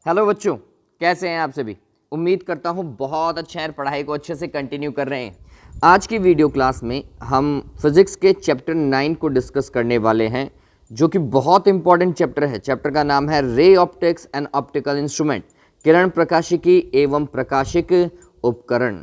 Hello बच्चों, कैसे हैं आप सभी। उम्मीद करता हूं बहुत अच्छा है, पढ़ाई को अच्छे से कंटिन्यू कर रहे हैं। आज की वीडियो क्लास में हम फिजिक्स के चैप्टर 9 को डिस्कस करने वाले हैं, जो कि बहुत इंपॉर्टेंट चैप्टर है। चैप्टर का नाम है ray optics and optical instrument, किरण प्रकाशिकी एवं प्रकाशिक उपकरण।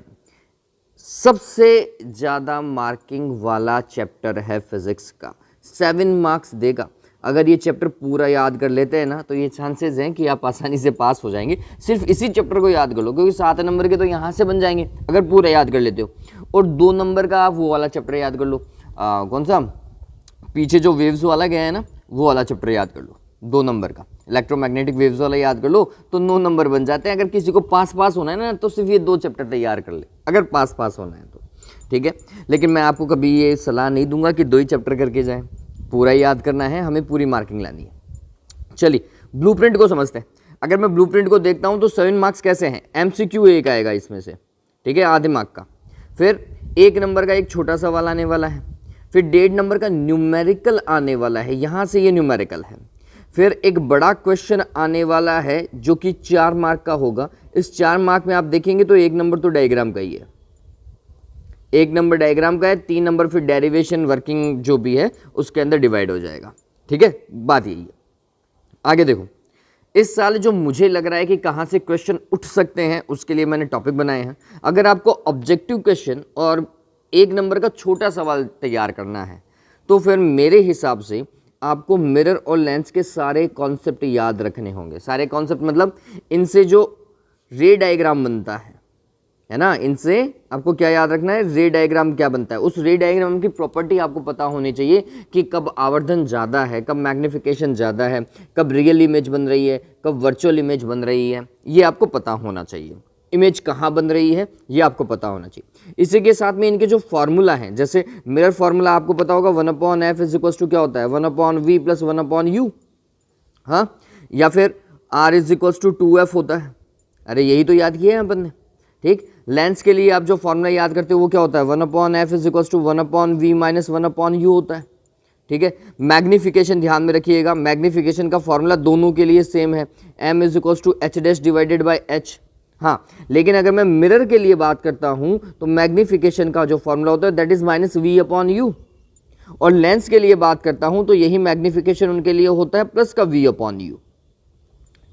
सबसे ज़्यादा मार्किंग वाला चैप्टर है फिजिक्स का, 7 मार्क्स देगा। अगर ये चैप्टर पूरा याद कर लेते हैं ना, तो ये चांसेस हैं कि आप आसानी से पास हो जाएंगे। सिर्फ इसी चैप्टर को याद कर लो, क्योंकि 7 नंबर के तो यहाँ से बन जाएंगे अगर पूरा याद कर लेते हो। और 2 नंबर का आप वो वाला चैप्टर याद कर लो, कौन सा पीछे जो वेव्स वाला गया है ना, वो वाला चैप्टर याद कर लो। 2 नंबर का इलेक्ट्रोमैग्नेटिक वेव्स वाला याद कर लो, तो 9 नंबर बन जाते हैं। अगर किसी को पास होना है ना, तो सिर्फ ये 2 चैप्टर तैयार कर ले, अगर पास होना है तो ठीक है। लेकिन मैं आपको कभी ये सलाह नहीं दूंगा कि 2 ही चैप्टर करके जाएं, पूरा याद करना है, हमें पूरी मार्किंग लानी है। चलिए ब्लूप्रिंट को समझते हैं। अगर मैं ब्लूप्रिंट को देखता हूं तो 7 मार्क्स कैसे हैं, एमसीक्यू एक आएगा इसमें से, ठीक है, आधे मार्क का। फिर 1 नंबर का एक छोटा सा वाला आने वाला है। फिर 1.5 नंबर का न्यूमेरिकल आने वाला है, यहां से ये न्यूमेरिकल है। फिर एक बड़ा क्वेश्चन आने वाला है जो कि 4 मार्क का होगा। इस 4 मार्क में आप देखेंगे तो 1 नंबर तो डायग्राम का ही है, 1 नंबर डायग्राम का है। 3 नंबर फिर डेरिवेशन वर्किंग जो भी है उसके अंदर डिवाइड हो जाएगा, ठीक है। बात यही है। आगे देखो, इस साल जो मुझे लग रहा है कि कहाँ से क्वेश्चन उठ सकते हैं, उसके लिए मैंने टॉपिक बनाए हैं। अगर आपको ऑब्जेक्टिव क्वेश्चन और 1 नंबर का छोटा सवाल तैयार करना है, तो फिर मेरे हिसाब से आपको मिरर और लेंस के सारे कॉन्सेप्ट याद रखने होंगे। सारे कॉन्सेप्ट मतलब इनसे जो रे डायग्राम बनता है ना, इनसे आपको क्या याद रखना है, रे डायग्राम क्या बनता है। उस रे डायग्राम की प्रॉपर्टी आपको पता होनी चाहिए कि कब आवर्धन ज़्यादा है, कब मैग्निफिकेशन ज़्यादा है, कब रियल इमेज बन रही है, कब वर्चुअल इमेज बन रही है, ये आपको पता होना चाहिए। इमेज कहाँ बन रही है ये आपको पता होना चाहिए। इसी के साथ में इनके जो फार्मूला हैं, जैसे मिरर फार्मूला आपको पता होगा, 1/f इज टू क्या होता है, 1/v प्लस 1/u, हाँ। या फिर r इज टू 2f होता है। अरे यही तो याद किया है अपन ने, ठीक। लेंस के लिए आप जो फॉर्मूला याद करते हो वो क्या होता है, 1/f is to 1/v minus 1/u होता है, ठीक है। मैग्निफिकेशन ध्यान में रखिएगा, मैग्निफिकेशन का फॉर्मूला दोनों के लिए सेम है, m is to h dash divided by h, हाँ। लेकिन अगर मैं मिरर के लिए बात करता हूं तो मैग्निफिकेशन का जो फॉर्मूला होता है दैट इज माइनस v/u, और लेंस के लिए बात करता हूं तो यही मैग्निफिकेशन उनके लिए होता है प्लस का v/u,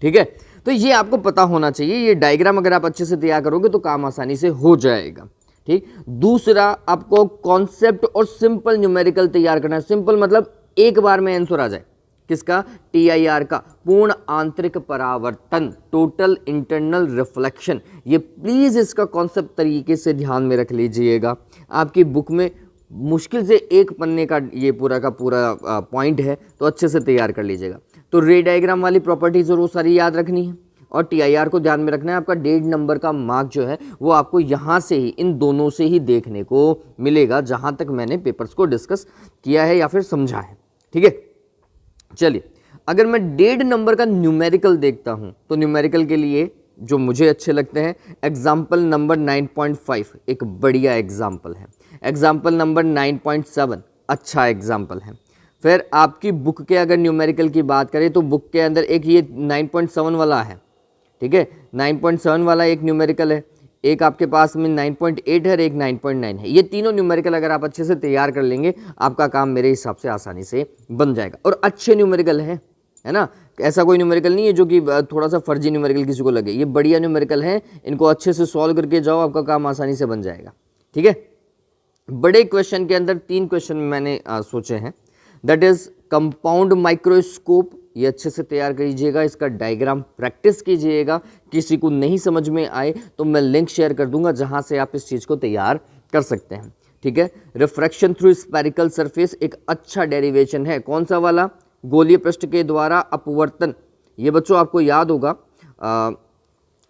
ठीक है। तो ये आपको पता होना चाहिए। ये डायग्राम अगर आप अच्छे से तैयार करोगे तो काम आसानी से हो जाएगा, ठीक। दूसरा, आपको कॉन्सेप्ट और सिंपल न्यूमेरिकल तैयार करना है। सिंपल मतलब एक बार में आंसर आ जाए, किसका, TIR का, पूर्ण आंतरिक परावर्तन, टोटल इंटरनल रिफ्लेक्शन। ये प्लीज इसका कॉन्सेप्ट तरीके से ध्यान में रख लीजिएगा। आपकी बुक में मुश्किल से 1 पन्ने का ये पूरा का पूरा पॉइंट है, तो अच्छे से तैयार कर लीजिएगा। तो रे डायग्राम वाली प्रॉपर्टीज और वो सारी याद रखनी है, और TIR को ध्यान में रखना है। आपका 1.5 नंबर का मार्क जो है वो आपको यहाँ से ही, इन दोनों से ही देखने को मिलेगा, जहाँ तक मैंने पेपर्स को डिस्कस किया है या फिर समझा है, ठीक है। चलिए, अगर मैं 1.5 नंबर का न्यूमेरिकल देखता हूँ तो न्यूमेरिकल के लिए जो मुझे अच्छे लगते हैं, एग्जाम्पल नंबर 9.5 एक बढ़िया एग्जाम्पल है, एग्जाम्पल नंबर 9.7 अच्छा एग्जाम्पल है। फिर आपकी बुक के अगर न्यूमेरिकल की बात करें तो बुक के अंदर एक ये 9.7 वाला है, ठीक है, 9.7 वाला एक न्यूमेरिकल है, एक आपके पास में 9.8 है और एक 9.9 है। ये तीनों न्यूमेरिकल अगर आप अच्छे से तैयार कर लेंगे, आपका काम मेरे हिसाब से आसानी से बन जाएगा। और अच्छे न्यूमेरिकल है ना, ऐसा कोई न्यूमेरिकल नहीं है जो कि थोड़ा सा फर्जी न्यूमेरिकल किसी को लगे। ये बढ़िया न्यूमेरिकल है, इनको अच्छे से सॉल्व करके जाओ, आपका काम आसानी से बन जाएगा, ठीक है। बड़े क्वेश्चन के अंदर 3 क्वेश्चन मैंने सोचे हैं, दैट इज कंपाउंड माइक्रोस्कोप। ये अच्छे से तैयार कीजिएगा, इसका डायग्राम प्रैक्टिस कीजिएगा। किसी को नहीं समझ में आए तो मैं लिंक शेयर कर दूंगा जहां से आप इस चीज़ को तैयार कर सकते हैं, ठीक है। रिफ्रैक्शन थ्रू स्फेरिकल सरफेस एक अच्छा डेरिवेशन है, कौन सा वाला, गोलीय पृष्ठ के द्वारा अपवर्तन। ये बच्चों आपको याद होगा,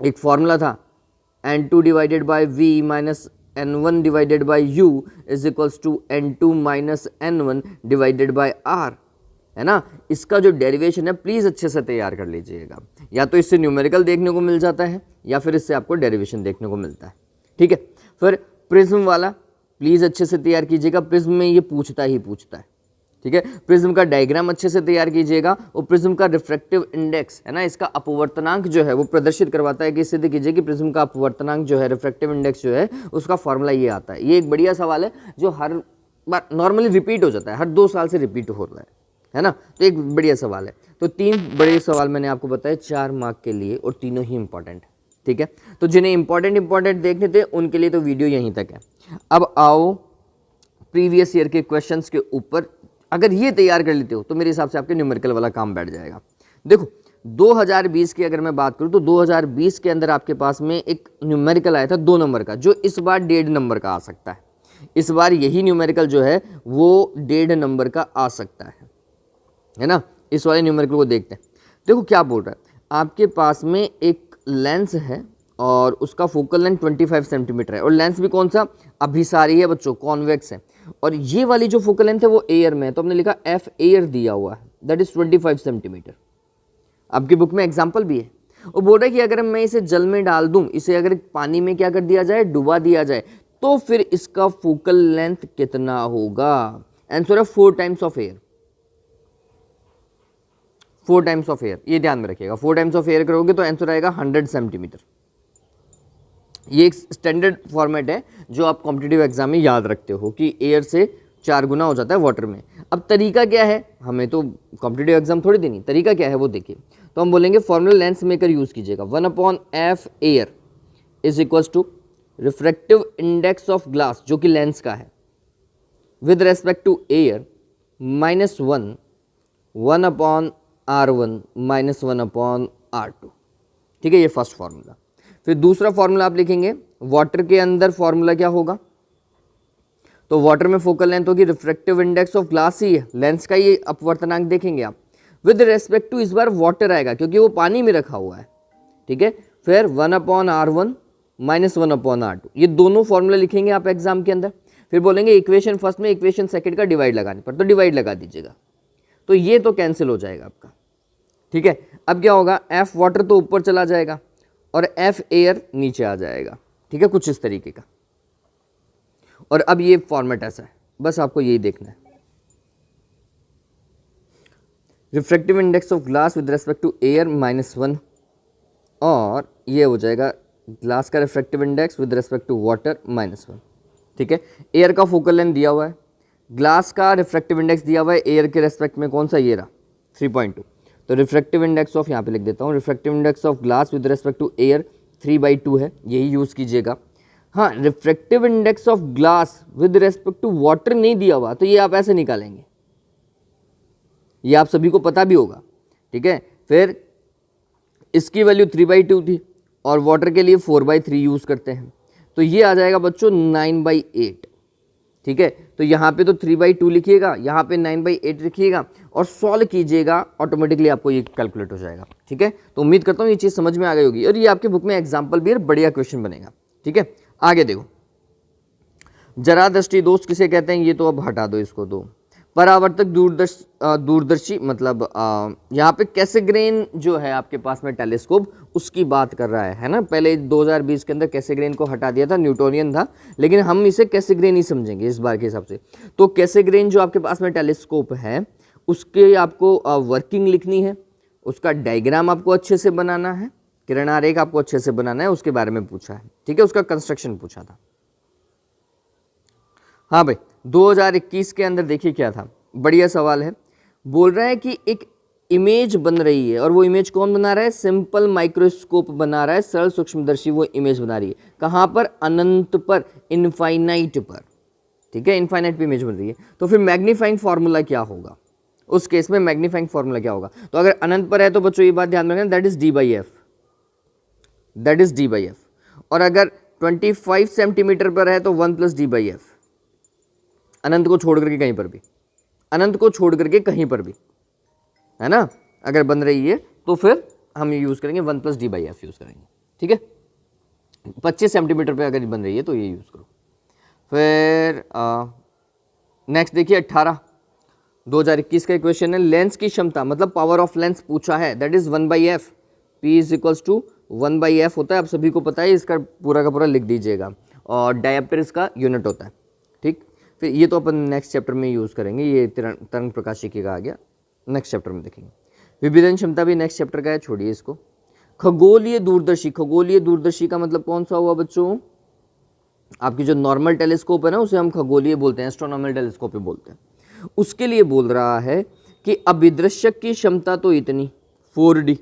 एक फॉर्मूला था, n2 divided by v minus n1 divided by u is equals to n2 minus n1 divided by r, है ना। इसका जो डेरिवेशन है प्लीज़ अच्छे से तैयार कर लीजिएगा, या तो इससे न्यूमेरिकल देखने को मिल जाता है या फिर इससे आपको डेरिवेशन देखने को मिलता है, ठीक है। फिर प्रिज्म वाला प्लीज़ अच्छे से तैयार कीजिएगा, प्रिज्म में ये पूछता है, ठीक है। प्रिज्म का डायग्राम अच्छे से तैयार कीजिएगा और प्रिज्म का रिफ्रैक्टिव इंडेक्स है ना, इसका अपवर्तनांक जो है वो प्रदर्शित करवाता है कि सिद्ध कीजिए कि प्रिज्म का अपवर्तनांक जो है, रिफ्रैक्टिव इंडेक्स जो है, उसका फॉर्मूला ये आता है। ये एक बढ़िया सवाल है जो हर बार नॉर्मली रिपीट हो जाता है, हर 2 साल से रिपीट हो रहा है ना, तो एक बढ़िया सवाल है। तो 3 बड़े सवाल मैंने आपको बताए 4 मार्क के लिए और तीनों ही इंपॉर्टेंट है, ठीक है। तो जिन्हें इंपॉर्टेंट देखने थे उनके लिए तो वीडियो यहीं तक है। अब आओ प्रीवियस ईयर के क्वेश्चंस के ऊपर, अगर ये तैयार कर लेते हो तो मेरे हिसाब से आपके न्यूमेरिकल वाला काम बैठ जाएगा। देखो 2020 की अगर मैं बात करूं तो 2020 के अंदर आपके पास में एक न्यूमेरिकल आया था 2 नंबर का, जो इस बार 1.5 नंबर का आ सकता है। इस बार यही न्यूमेरिकल जो है वो 1.5 नंबर का आ सकता है ना। इस वाले न्यूमेरिकल को देखते हैं। देखो क्या बोल रहा है, आपके पास में एक लेंस है और उसका फोकल लेंथ 25 सेंटीमीटर है, और लेंस भी कौन सा, अभिसारी है बच्चों, कॉन्वेक्स है, और ये वाली जो फोकल लेंथ है वो एयर में है, तो हमने लिखा एफ एयर दिया हुआ है, दैट इज 25 सेंटीमीटर। आपकी बुक में एग्जाम्पल भी है। और बोल रहा है कि अगर मैं इसे जल में डाल दूं, इसे अगर पानी में क्या कर दिया जाए, डुबा दिया जाए, तो फिर इसका फोकल लेंथ कितना होगा। आंसर है 4 times of air. 4 times of air, ये ध्यान में रखिएगा। 4 टाइम्स ऑफ एयर करोगे तो आंसर आएगा 100 सेंटीमीटर। ये एक स्टैंडर्ड फॉर्मेट है जो आप कॉम्पिटिटिव एग्जाम में याद रखते हो कि एयर से 4 गुना हो जाता है वाटर में। अब तरीका क्या है, हमें तो कॉम्पिटिटिव एग्जाम थोड़ी देनी, तरीका क्या है वो देखिए। तो हम बोलेंगे फॉर्मूला लेंस मेकर यूज कीजिएगा, 1/f air is equals to refractive index of glass जो कि लेंस का है with respect to air -1 1/r1 -1/r2। ठीक है, ये फर्स्ट फॉर्मूला। फिर दूसरा फॉर्मूला आप लिखेंगे, वाटर के अंदर फॉर्मूला क्या होगा, तो वाटर में फोकल लेंथ होगी, रिफ्रैक्टिव इंडेक्स ऑफ ग्लास ही है, लेंस का ये अपवर्तनांक देखेंगे आप, विद रेस्पेक्ट टू इस बार वाटर आएगा क्योंकि वो पानी में रखा हुआ है। ठीक है, फिर 1/r1 -1/r2, ये दोनों फॉर्मूला लिखेंगे आप एग्जाम के अंदर। फिर बोलेंगे इक्वेशन फर्स्ट में इक्वेशन सेकंड का डिवाइड लगाने पर, तो डिवाइड लगा दीजिएगा, तो ये तो कैंसिल हो जाएगा आपका। ठीक है, अब क्या होगा, एफ वाटर तो ऊपर चला जाएगा और एफ एयर नीचे आ जाएगा। ठीक है, कुछ इस तरीके का। और अब ये फॉर्मेट ऐसा है, बस आपको यही देखना है, refractive index of glass with respect to air -1, और ये हो जाएगा ग्लास का refractive index with respect to water -1। ठीक है, एयर का फोकल लेंथ दिया हुआ है, ग्लास का रिफ्रैक्टिव इंडेक्स दिया हुआ है एयर के रेस्पेक्ट में, कौन सा, ये रहा 3.2। तो रिफ्रैक्टिव इंडेक्स ऑफ, यहाँ पे लिख देता हूँ, refractive index of glass with respect to air 3/2 है, यही यूज़ कीजिएगा। हाँ, refractive index of glass with respect to water नहीं दिया हुआ, तो ये आप ऐसे निकालेंगे, ये आप सभी को पता भी होगा। ठीक है, फिर इसकी वैल्यू 3/2 थी और वाटर के लिए 4/3 यूज़ करते हैं, तो ये आ जाएगा बच्चों 9/8। ठीक है, तो यहाँ पे तो 3/2 लिखिएगा, यहाँ पे 9/8 लिखिएगा और सॉल्व कीजिएगा, ऑटोमेटिकली आपको ये कैलकुलेट हो जाएगा। ठीक है, तो उम्मीद करता हूँ ये चीज़ समझ में आ गई होगी, और ये आपके बुक में एग्जाम्पल भी है, बढ़िया क्वेश्चन बनेगा। ठीक है, आगे देखो, जरा दृष्टि दोष किसे कहते हैं, ये तो अब हटा दो इसको, तो परावर्तक दूरदर्शी मतलब यहाँ पे कैसेग्रेन जो है आपके पास में टेलीस्कोप, उसकी बात कर रहा है ना। पहले 2020 के अंदर कैसेग्रेन को हटा दिया था, न्यूटोनियन था, लेकिन हम इसे कैसेग्रेन ही समझेंगे इस बार के हिसाब से। तो कैसेग्रेन जो आपके पास में टेलीस्कोप है, उसके आपको वर्किंग लिखनी है, उसका डायग्राम आपको अच्छे से बनाना है, किरण आरेख आपको अच्छे से बनाना है, उसके बारे में पूछा है। ठीक है, उसका कंस्ट्रक्शन पूछा था। हाँ भाई, 2021 के अंदर देखिए क्या था, बढ़िया सवाल है। बोल रहा है कि एक इमेज बन रही है, और वो इमेज कौन बना रहा है, सिंपल माइक्रोस्कोप बना रहा है, सरल सूक्ष्मदर्शी वो इमेज बना रही है। कहाँ पर, अनंत पर, इनफाइनाइट पर। ठीक है, इनफाइनाइट पे इमेज बन रही है, तो फिर मैग्नीफाइंग फार्मूला क्या होगा, उस केस में मैग्नीफाइंग फार्मूला क्या होगा। तो अगर अनंत पर है तो बच्चों ये बात ध्यान रखना, that is d/f, that is d/f। और अगर 25 सेंटीमीटर पर है तो 1 + d/f, अनंत को छोड़ करके कहीं पर भी, अनंत को छोड़ करके कहीं पर भी, है ना, अगर बन रही है तो फिर हम यूज़ करेंगे 1 + d/f यूज़ करेंगे। ठीक है, 25 सेंटीमीटर पे अगर बन रही है तो ये यूज़ करो। फिर नेक्स्ट देखिए 18, 2021 का क्वेश्चन है, लेंस की क्षमता मतलब पावर ऑफ लेंस पूछा है, that is 1/f, p = 1/f होता है, आप सभी को पता है, इसका पूरा का पूरा लिख दीजिएगा, और डायप्टर इसका यूनिट होता है। ठीक, फिर ये तो अपन नेक्स्ट चैप्टर में यूज़ करेंगे, ये तरंग प्रकाशिकी का आ गया, नेक्स्ट चैप्टर में देखेंगे। विभेदन क्षमता भी नेक्स्ट चैप्टर का है, छोड़िए इसको। खगोलीय दूरदर्शी, खगोलीय दूरदर्शी का मतलब कौन सा हुआ बच्चों? आपकी जो नॉर्मल टेलीस्कोप है ना, उसे हम खगोलीय बोलते हैं, एस्ट्रोनॉमिकल टेलीस्कोप ही बोलते हैं। उसके लिए बोल रहा है कि अभिदृश्यक की क्षमता तो इतनी 4D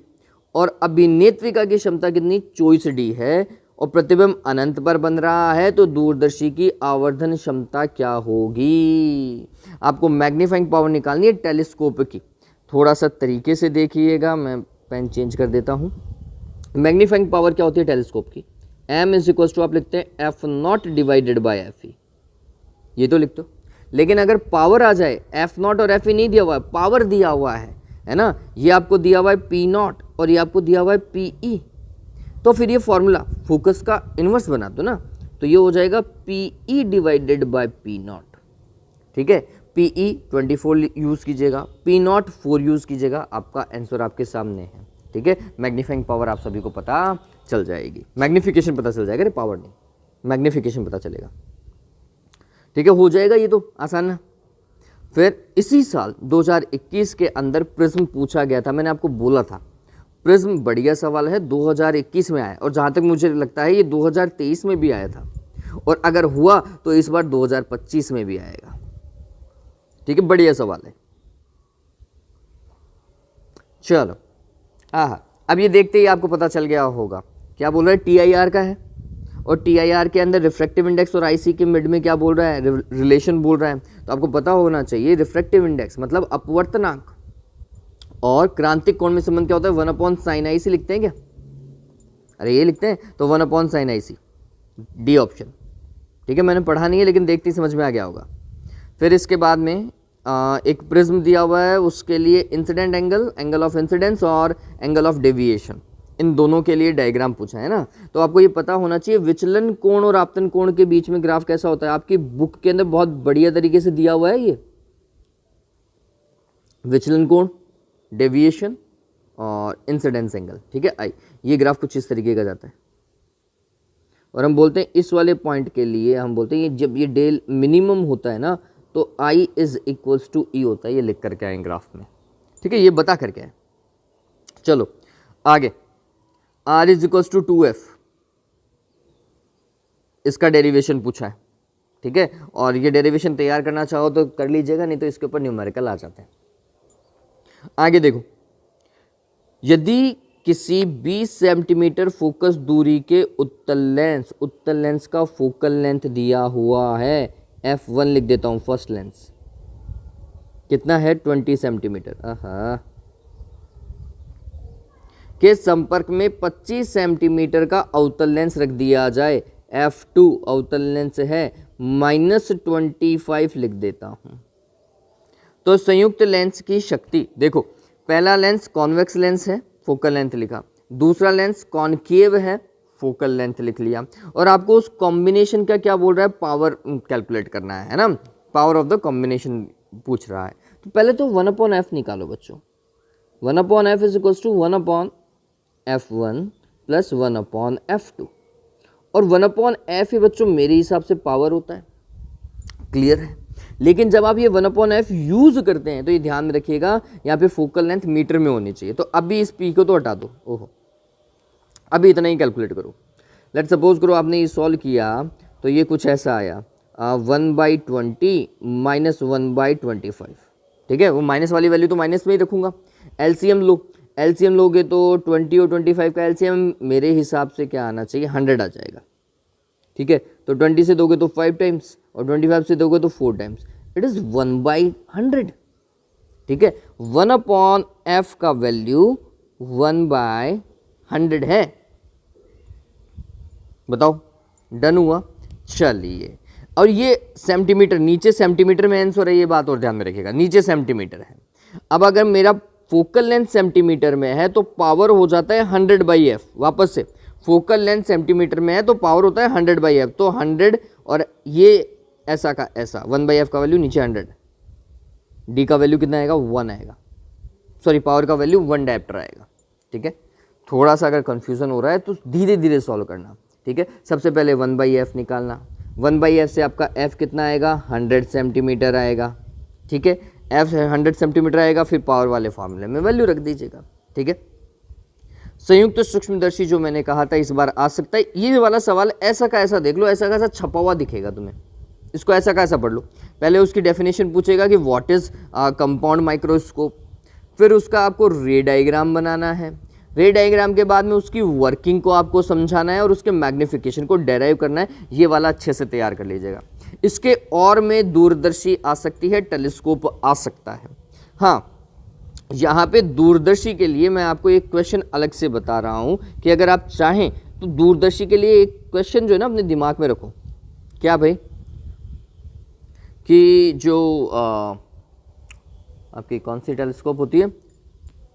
और अभिनेत्रिका की क्षमता कितनी 24D है और प्रतिबिंब अनंत पर बन रहा है, तो दूरदर्शी की आवर्धन क्षमता क्या होगी? आपको मैग्नीफाइंग पावर निकालनी है टेलीस्कोप की। थोड़ा सा तरीके से देखिएगा, मैं पेन चेंज कर देता हूँ। मैग्नीफाइंग पावर क्या होती है टेलीस्कोप की? m इज इक्वल टू आप लिखते हैं F0 डिवाइडेड बाई FE, ये तो लिख दो। लेकिन अगर पावर आ जाए, F0 और FE नहीं दिया हुआ है, पावर दिया हुआ है ना, ये आपको दिया हुआ है P0 और ये आपको दिया हुआ है PE, तो फिर ये फॉर्मूला फोकस का इन्वर्स बना दो ना, तो ये हो जाएगा PE डिवाइडेड बाई P0। ठीक है, PE 24 यूज़ कीजिएगा, P0 4 यूज़ कीजिएगा, आपका आंसर आपके सामने है। ठीक है, मैग्नीफाइंग पावर आप सभी को पता चल जाएगी, मैग्निफिकेशन पता चल जाएगा, अरे पावर नहीं, मैग्निफिकेशन पता चलेगा। ठीक है, हो जाएगा, ये तो आसान है। फिर इसी साल 2021 के अंदर प्रिज्म पूछा गया था, मैंने आपको बोला था प्रिज्म बढ़िया सवाल है, 2021 में आया और जहाँ तक मुझे लगता है ये 2023 में भी आया था और अगर हुआ तो इस बार 2025 में भी आएगा। ठीक है, बढ़िया सवाल है। चलो अब ये देखते ही आपको पता चल गया होगा, क्या बोल रहा है? TIR का है और TIR के अंदर रिफ्रैक्टिव इंडेक्स और IC के मिड में क्या बोल रहा है? रिलेशन बोल रहा है। तो आपको पता होना चाहिए रिफ्रैक्टिव इंडेक्स मतलब अपवर्तनांक और क्रांतिक कोण में संबंध क्या होता है? 1/sin IC लिखते हैं क्या? अरे ये लिखते हैं, तो 1/sin IC, डी ऑप्शन। ठीक है, मैंने पढ़ा नहीं है लेकिन देखते ही समझ में आ गया होगा। फिर इसके बाद में एक प्रिज्म दिया हुआ है, उसके लिए incident angle, angle of incidence और एंगल ऑफ डेविएशन, इन दोनों के लिए डायग्राम पूछा है ना। तो आपको ये पता होना चाहिए विचलन कोण और आपतन कोण के बीच में ग्राफ कैसा होता है। आपकी बुक के अंदर बहुत बढ़िया तरीके से दिया हुआ है ये विचलन कोण, डेविएशन और इंसिडेंस एंगल। ठीक है, ये ग्राफ कुछ इस तरीके का जाता है और हम बोलते हैं इस वाले पॉइंट के लिए हम बोलते हैं जब ये डेल मिनिमम होता है ना, तो I is equals to E होता है। ये लिख करके आए ग्राफ में। ठीक है, ये बता करके आए। चलो आगे, R is equals to 2F, इसका डेरिवेशन पूछा है। ठीक है, और ये डेरिवेशन तैयार करना चाहो तो कर लीजिएगा, नहीं तो इसके ऊपर न्यूमेरिकल आ जाते हैं। आगे देखो, यदि किसी 20 सेंटीमीटर फोकस दूरी के उत्तल लेंस का फोकल लेंथ दिया हुआ है, F1 लिख देता हूं, फर्स्ट लेंस कितना है? 20 सेंटीमीटर के संपर्क में 25 सेंटीमीटर का अवतल लेंस रख दिया जाए, F2 अवतल लेंस है, -25 लिख देता हूं। तो संयुक्त लेंस की शक्ति देखो, पहला लेंस कॉन्वेक्स लेंस है, फोकल लेंथ लिखा, दूसरा लेंस कॉनकेव है, फोकल लेंथ लिख लिया, और आपको उस कॉम्बिनेशन का क्या बोल रहा है? पावर कैलकुलेट करना है ना, पावर ऑफ द कॉम्बिनेशन पूछ रहा है। तो पहले तो 1/f निकालो बच्चों, 1/f is equals to 1/f1 plus 1/f2 और 1/f ही बच्चों मेरे हिसाब से पावर होता है। क्लियर है? लेकिन जब आप ये 1/f यूज करते हैं तो ये ध्यान में रखिएगा, यहाँ पे फोकल लेंथ मीटर में होनी चाहिए। तो अभी इस पी को तो हटा दो, ओहो अभी इतना ही कैलकुलेट करो। लेट सपोज करो आपने ये सॉल्व किया तो ये कुछ ऐसा आया 1/20 माइनस 1/25। ठीक है, वो माइनस वाली वैल्यू तो माइनस में ही रखूंगा। एलसीएम लो, एलसीएम लोगे तो 20 और 25 का एलसीएम मेरे हिसाब से क्या आना चाहिए? 100 आ जाएगा। ठीक है, तो 20 से दोगे तो 5 टाइम्स और 25 से दोगे तो 4 टाइम्स, इट इज़ 1/100। ठीक है, 1/f का वैल्यू 1/100 है। बताओ, डन हुआ? चलिए, और ये सेंटीमीटर, नीचे सेंटीमीटर में आंसर है, ये बात और ध्यान में रखिएगा, नीचे सेंटीमीटर है। अब अगर मेरा फोकल लेंथ सेंटीमीटर में है तो पावर हो जाता है 100/f। वापस से, फोकल लेंथ सेंटीमीटर में है तो पावर होता है 100/f, तो 100 और ये ऐसा का ऐसा 1/f का वैल्यू नीचे 100, डी का वैल्यू कितना आएगा? 1 आएगा, सॉरी पावर का वैल्यू 1 डायप्टर आएगा। ठीक है, थोड़ा सा अगर कंफ्यूजन हो रहा है तो धीरे धीरे सॉल्व करना। ठीक है, सबसे पहले 1/f निकालना, 1/f से आपका f कितना आएगा, 100 सेंटीमीटर आएगा। ठीक है, f 100 सेंटीमीटर आएगा, फिर पावर वाले फार्मूले में वैल्यू रख दीजिएगा। ठीक है, संयुक्त सूक्ष्मदर्शी जो मैंने कहा था इस बार आ सकता है। ये वाला सवाल ऐसा का ऐसा देख लो, ऐसा का ऐसा छपा हुआ दिखेगा तुम्हें, इसको ऐसा का ऐसा पढ़ लो। पहले उसकी डेफिनेशन पूछेगा कि व्हाट इज कंपाउंड माइक्रोस्कोप, फिर उसका आपको रे डायग्राम बनाना है। रे डायग्राम के बाद में उसकी वर्किंग को आपको समझाना है और उसके मैग्नीफिकेशन को डेराइव करना है। ये वाला अच्छे से तैयार कर लीजिएगा। इसके और में दूरदर्शी आ सकती है, टेलीस्कोप आ सकता है। हाँ, यहाँ पे दूरदर्शी के लिए मैं आपको एक क्वेश्चन अलग से बता रहा हूँ कि अगर आप चाहें तो दूरदर्शी के लिए एक क्वेश्चन जो है ना अपने दिमाग में रखो। क्या भाई, कि जो आपकी कौन सी टेलीस्कोप होती है,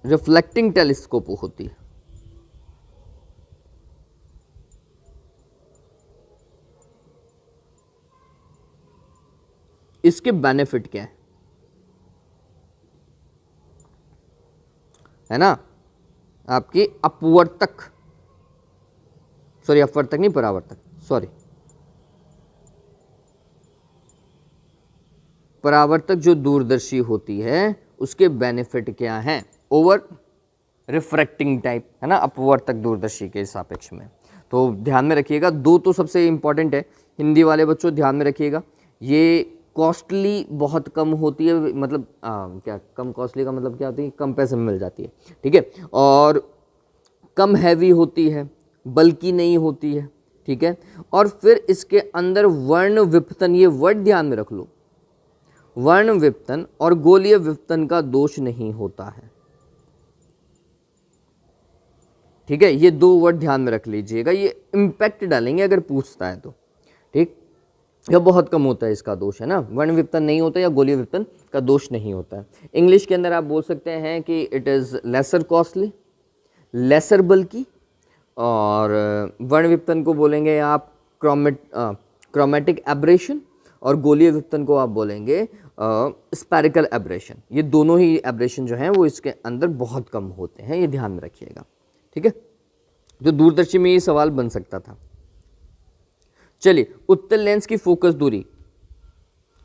रिफ्लेक्टिंग टेलीस्कोप होती है। इसके बेनिफिट क्या है ना, आपकी अपवर्तक, सॉरी अपवर्तक नहीं परावर्तक, सॉरी परावर्तक जो दूरदर्शी होती है उसके बेनिफिट क्या हैं ओवर रिफ्रैक्टिंग टाइप, है ना, अपवर्तक दूरदर्शी के सापेक्ष में। तो ध्यान में रखिएगा, दो तो सबसे इंपॉर्टेंट है, हिंदी वाले बच्चों ध्यान में रखिएगा। ये कॉस्टली बहुत कम होती है, मतलब क्या कम कॉस्टली का मतलब क्या होती है, कम पैसे में मिल जाती है। ठीक है, और कम हैवी होती है, बल्कि नहीं होती है। ठीक है, और फिर इसके अंदर वर्ण विपतन, ये वर्ड ध्यान में रख लो, वर्ण विपतन और गोलीय विपतन का दोष नहीं होता है। ठीक है, ये दो वर्ड ध्यान में रख लीजिएगा, ये इम्पैक्ट डालेंगे अगर पूछता है तो। ठीक, यह बहुत कम होता है इसका दोष, है ना, वर्ण विपतन नहीं होता या गोलीय विपतन का दोष नहीं होता है। इंग्लिश के अंदर आप बोल सकते हैं कि it is lesser costly, lesser बल्कि, और वर्ण विपतन को बोलेंगे आप क्रोमेटिक एब्रेशन, और गोलीय विपतन को आप बोलेंगे स्पेरिकल एब्रेशन। ये दोनों ही एब्रेशन जो हैं वो इसके अंदर बहुत कम होते हैं, ये ध्यान में रखिएगा। ठीक है, जो दूरदर्शी में ये सवाल बन सकता था। चलिए, उत्तल लेंस की फोकस दूरी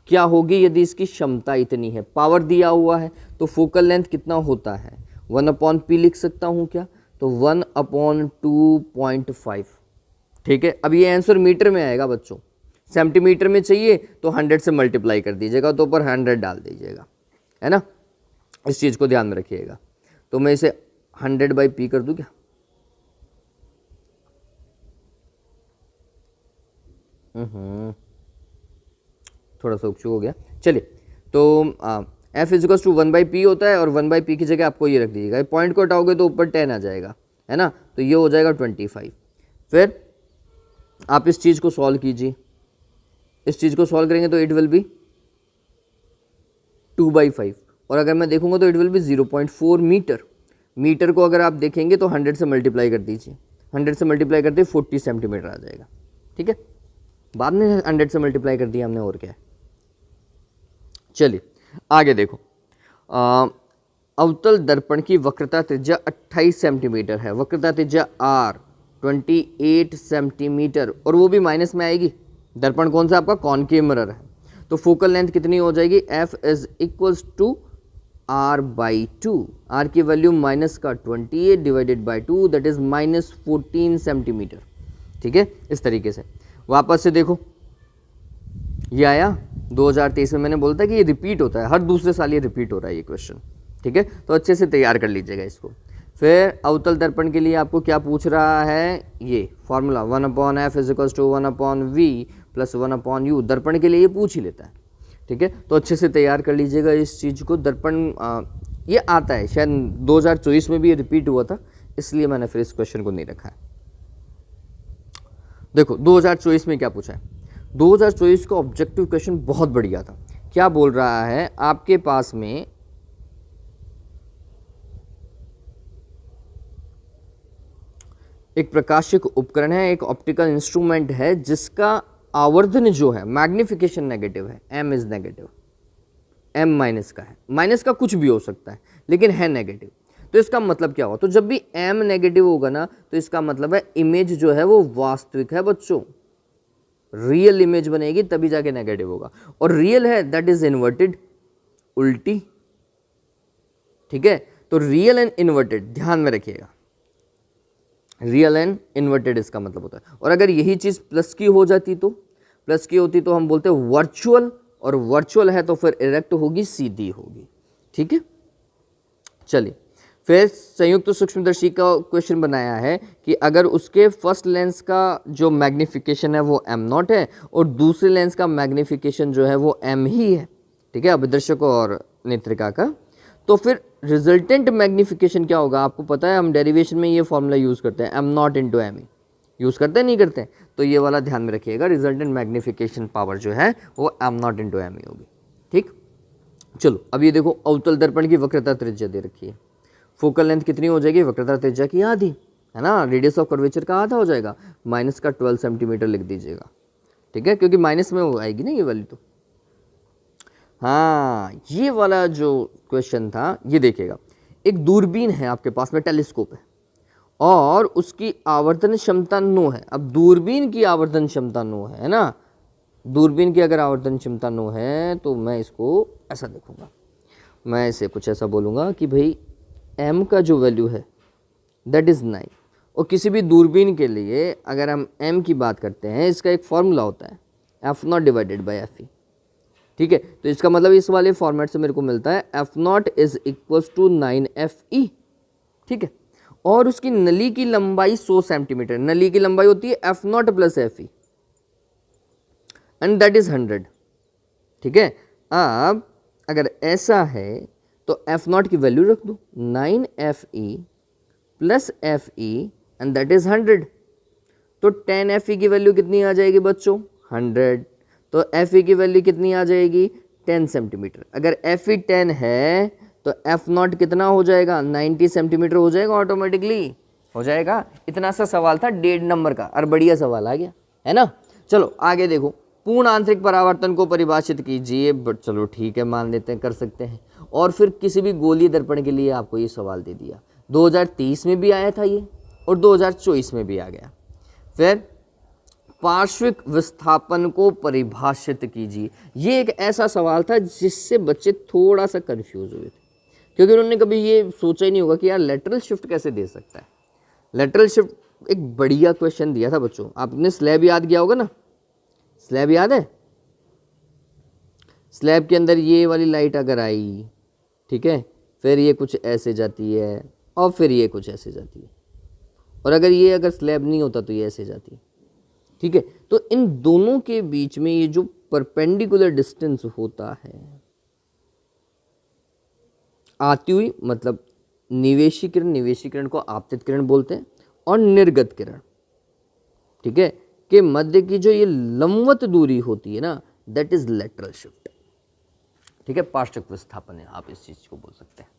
क्या होगी यदि इसकी क्षमता इतनी है, पावर दिया हुआ है तो फोकल लेंथ कितना होता है, 1/p लिख सकता हूं क्या, तो 1/2.5। ठीक है, अब ये आंसर मीटर में आएगा बच्चों, सेंटीमीटर में चाहिए तो 100 से मल्टीप्लाई कर दीजिएगा, तो ऊपर 100 डाल दीजिएगा, है ना, इस चीज़ को ध्यान में रखिएगा। तो मैं इसे 100/p कर दूं क्या, थोड़ा सा उपचू हो गया। चलिए, तो f इज टू 1/p होता है, और 1/p की जगह आपको ये रख दीजिएगा, पॉइंट को हटाओगे तो ऊपर 10 आ जाएगा, है ना, तो ये हो जाएगा 25। फिर आप इस चीज़ को सॉल्व कीजिए, इस चीज़ को सॉल्व करेंगे तो इट विल बी 2/5, और अगर मैं देखूंगा तो it will be 0.4 metre. Metre को अगर आप देखेंगे तो 100 से मल्टीप्लाई कर दीजिए, 100 से मल्टीप्लाई करते 40 सेंटीमीटर आ जाएगा। ठीक है, बाद में 100 से मल्टीप्लाई कर दिया हमने, और क्या है। चलिए आगे देखो, अवतल दर्पण की वक्रता त्रिज्या 28 सेंटीमीटर है, वक्रता त्रिज्या r 28 सेंटीमीटर, और वो भी माइनस में आएगी। दर्पण कौन सा आपका, कॉनकेव मिरर है, तो फोकल लेंथ कितनी हो जाएगी, f is equals to r/2, r की वैल्यू माइनस का 28 divided by 2 that is -14 centimetre. ठीक है, इस तरीके से वापस से देखो, ये आया 2023 में, मैंने बोला था कि ये रिपीट होता है, हर दूसरे साल ये रिपीट हो रहा है ये क्वेश्चन। ठीक है, तो अच्छे से तैयार कर लीजिएगा इसको। फिर अवतल दर्पण के लिए आपको क्या पूछ रहा है, ये formula 1/f is equals to 1/v plus 1/u, दर्पण के लिए ये पूछ ही लेता है। ठीक है, तो अच्छे से तैयार कर लीजिएगा इस चीज़ को। दर्पण ये आता है, शायद 2024 में भी ये रिपीट हुआ था, इसलिए मैंने फिर इस क्वेश्चन को नहीं रखा है। देखो 2024 में क्या पूछा है, 2024 का ऑब्जेक्टिव क्वेश्चन बहुत बढ़िया था। क्या बोल रहा है, आपके पास में एक प्रकाशिक उपकरण है, एक ऑप्टिकल इंस्ट्रूमेंट है जिसका आवर्धन जो है, मैग्निफिकेशन नेगेटिव है, m is negative, m minus का है, माइनस का कुछ भी हो सकता है लेकिन है नेगेटिव। तो इसका मतलब क्या हुआ, तो जब भी m नेगेटिव होगा ना तो इसका मतलब है इमेज जो है वो वास्तविक है बच्चों, रियल इमेज बनेगी तभी जाके नेगेटिव होगा। और रियल है दैट इज इन्वर्टेड, उल्टी, ठीक है। तो रियल एंड इन्वर्टेड ध्यान में रखिएगा, रियल एंड इन्वर्टेड इसका मतलब होता है। और अगर यही चीज प्लस की हो जाती तो, प्लस की होती तो हम बोलते हैं वर्चुअल, और वर्चुअल है तो फिर इरेक्ट होगी, सीधी होगी, ठीक है। चलिए फिर संयुक्त सूक्ष्मदर्शी का क्वेश्चन बनाया है कि अगर उसके फर्स्ट लेंस का जो मैग्निफिकेशन है वो m0 है और दूसरे लेंस का मैग्निफिकेशन जो है वो m ही है, ठीक है, अभिदर्शक और नेत्रिका का, तो फिर रिजल्टेंट मैग्निफिकेशन क्या होगा? आपको पता है हम डेरिवेशन में ये फॉर्मूला यूज़ करते हैं, m0 into M E, use करते हैं नहीं करते हैं? तो ये वाला ध्यान में रखिएगा, रिजल्टेंट मैग्निफिकेशन पावर जो है वो m0 इंटू एम ई होगी, ठीक। चलो अब ये देखो, अवतल दर्पण की वक्रता त्रिज्या दे रखी है, फोकल लेंथ कितनी हो जाएगी? वक्रता त्रिज्या की आधी, है ना, रेडियस ऑफ कर्वेचर का आधा हो जाएगा, माइनस का 12 सेंटीमीटर लिख दीजिएगा, ठीक है, क्योंकि माइनस में वो आएगी ना ये वाली। तो हाँ, ये वाला जो क्वेश्चन था ये देखिएगा, एक दूरबीन है आपके पास में, टेलीस्कोप है, और उसकी आवर्धन क्षमता 9 है। अब दूरबीन की आवर्धन क्षमता 9 है ना, दूरबीन की अगर आवर्धन क्षमता 9 है तो मैं इसको ऐसा देखूंगा, मैं इसे कुछ ऐसा बोलूँगा कि भाई m का जो वैल्यू है दैट इज़ 9। और किसी भी दूरबीन के लिए अगर हम m की बात करते हैं, इसका एक फॉर्मूला होता है f0 divided by F E, ठीक है। तो इसका मतलब इस वाले फॉर्मेट से मेरे को मिलता है f0 is equals to 9fe, ठीक है। और उसकी नली की लंबाई 100 सेंटीमीटर, नली की लंबाई होती है f0 plus F E and that is 100, ठीक है। अब अगर ऐसा है तो f0 की वैल्यू रख दो 9fe plus fe and that is 100। तो 10fe की वैल्यू कितनी आ जाएगी बच्चों? 100। तो fe की वैल्यू कितनी आ जाएगी? 10 सेंटीमीटर। अगर fe 10 है तो f0 कितना हो जाएगा? 90 सेंटीमीटर हो जाएगा, ऑटोमेटिकली हो जाएगा। इतना सा सवाल था 1.5 नंबर का, और बढ़िया सवाल आ गया, है ना। चलो आगे देखो, पूर्ण आंतरिक परावर्तन को परिभाषित कीजिए। चलो ठीक है, मान लेते हैं, कर सकते हैं। और फिर किसी भी गोलीय दर्पण के लिए आपको ये सवाल दे दिया, 2030 में भी आया था ये, और 2024 में भी आ गया। फिर पार्श्विक विस्थापन को परिभाषित कीजिए। ये एक ऐसा सवाल था जिससे बच्चे थोड़ा सा कंफ्यूज हुए थे, क्योंकि उन्होंने कभी ये सोचा ही नहीं होगा कि यार लेटरल शिफ्ट कैसे दे सकता है। लेटरल शिफ्ट एक बढ़िया क्वेश्चन दिया था बच्चों, आपने स्लैब याद किया होगा ना, स्लैब याद है? स्लैब के अंदर ये वाली लाइट अगर आई, ठीक है, फिर ये कुछ ऐसे जाती है और फिर ये कुछ ऐसे जाती है, और अगर स्लैब नहीं होता तो ये ऐसे जाती है, ठीक है। तो इन दोनों के बीच में ये जो परपेंडिकुलर डिस्टेंस होता है, आती हुई मतलब निवेशी किरण को आपतित किरण बोलते हैं, और निर्गत किरण, ठीक है, के मध्य की जो ये लंबवत दूरी होती है ना, दैट इज लेटरल शिफ्ट, ठीक है, पार्श्विक विस्थापन है, आप इस चीज को बोल सकते हैं।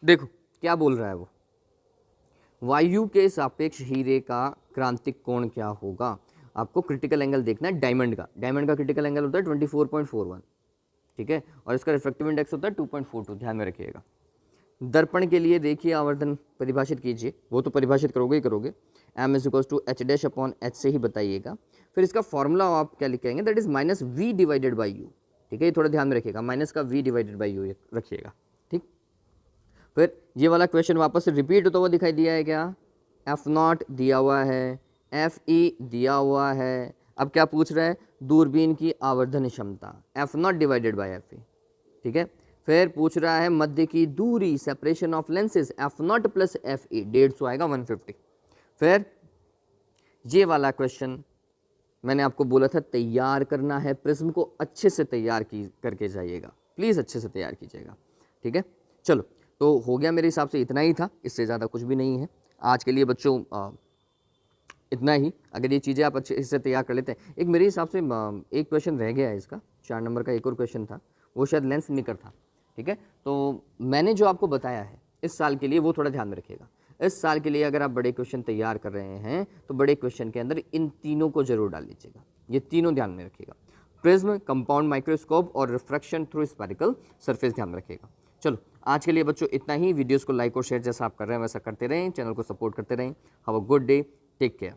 देखो क्या बोल रहा है वो, वायु के सापेक्ष हीरे का क्रांतिक कोण क्या होगा? आपको क्रिटिकल एंगल देखना है डायमंड का क्रिटिकल एंगल होता है 24.41, ठीक है, और इसका रिफ्रैक्टिव इंडेक्स होता है 2.42, ध्यान में रखिएगा। दर्पण के लिए देखिए आवर्धन परिभाषित कीजिए, वो तो परिभाषित करोगे ही करोगे, m is equals to h dash upon h से ही बताइएगा। फिर इसका फॉर्मूला आप क्या लिखेंगे? That is minus v divided by u, ठीक है, ये थोड़ा ध्यान में रखिएगा, माइनस का v डिवाइडेड बाई यू रखिएगा, ठीक। फिर ये वाला क्वेश्चन वापस से रिपीट होता हुआ दिखाई दिया है क्या? f0 दिया हुआ है, fe दिया हुआ है, अब क्या पूछ रहा है? दूरबीन की आवर्धन क्षमता f0 डिवाइडेड बाई fe, ठीक है। फिर पूछ रहा है मध्य की दूरी, separation of lenses, f0 plus fe, 150 आएगा 150। फिर ये वाला क्वेश्चन मैंने आपको बोला था तैयार करना है, प्रिज्म को अच्छे से तैयार करके जाइएगा, प्लीज़ अच्छे से तैयार कीजिएगा, ठीक है। चलो तो हो गया, मेरे हिसाब से इतना ही था, इससे ज़्यादा कुछ भी नहीं है आज के लिए बच्चों, इतना ही। अगर ये चीज़ें आप अच्छे से तैयार कर लेते हैं, एक मेरे हिसाब से एक क्वेश्चन रह गया है इसका, 4 नंबर का एक और क्वेश्चन था, वो शायद लेंस मेकर था, ठीक है। तो मैंने जो आपको बताया है इस साल के लिए वो थोड़ा ध्यान में रखिएगा। इस साल के लिए अगर आप बड़े क्वेश्चन तैयार कर रहे हैं तो बड़े क्वेश्चन के अंदर इन तीनों को जरूर डाल लीजिएगा, ये तीनों ध्यान में रखिएगा, प्रिज्म, कंपाउंड माइक्रोस्कोप और रिफ्रैक्शन थ्रू स्फेरिकल सरफेस ध्यान में रखिएगा। चलो आज के लिए बच्चों इतना ही। वीडियोस को लाइक और शेयर जैसा आप कर रहे हैं वैसा करते रहें, चैनल को सपोर्ट करते रहें। Have a good day, take care.